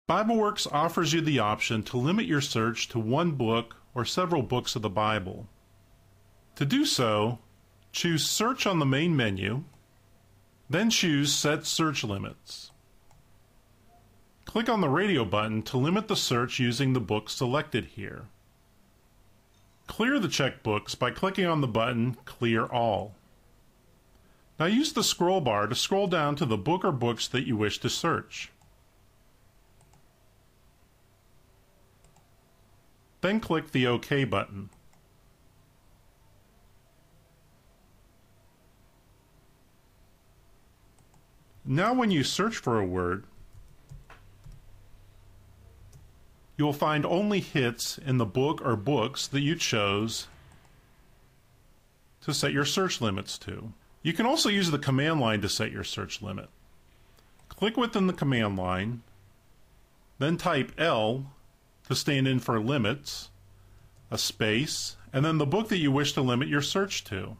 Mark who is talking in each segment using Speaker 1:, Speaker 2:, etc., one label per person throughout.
Speaker 1: BibleWorks offers you the option to limit your search to one book or several books of the Bible. To do so, choose Search on the main menu, then choose Set Search Limits. Click on the radio button to limit the search using the book selected here. Clear the checkbooks by clicking on the button Clear All. Now use the scroll bar to scroll down to the book or books that you wish to search. Then click the OK button. Now when you search for a word, you'll find only hits in the book or books that you chose to set your search limits to. You can also use the command line to set your search limit. Click within the command line, then type L to stand in for limits, a space, and then the book that you wish to limit your search to.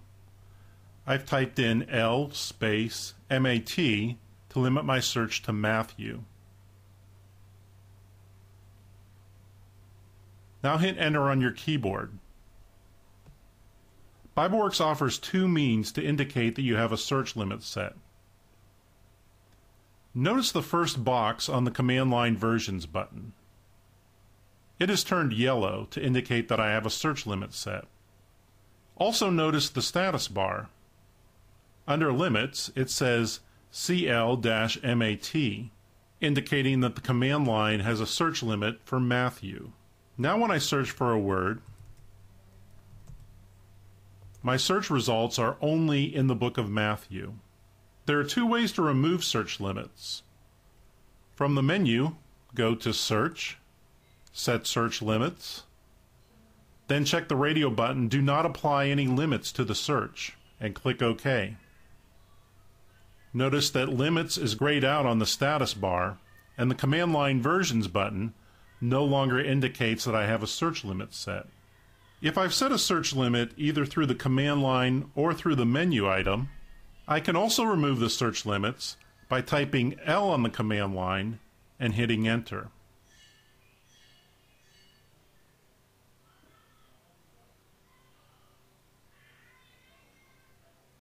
Speaker 1: I've typed in L space MAT to limit my search to Matthew. Now hit Enter on your keyboard. BibleWorks offers two means to indicate that you have a search limit set. Notice the first box on the Command Line Versions button. It is turned yellow to indicate that I have a search limit set. Also notice the status bar. Under Limits, it says CL-MAT, indicating that the command line has a search limit for Matthew. Now when I search for a word, my search results are only in the book of Matthew. There are two ways to remove search limits. From the menu, go to Search, Set Search Limits, then check the radio button Do Not Apply Any Limits to the Search, and click OK. Notice that Limits is grayed out on the status bar, and the Command Line Versions button no longer indicates that I have a search limit set. If I've set a search limit either through the command line or through the menu item, I can also remove the search limits by typing L on the command line and hitting Enter.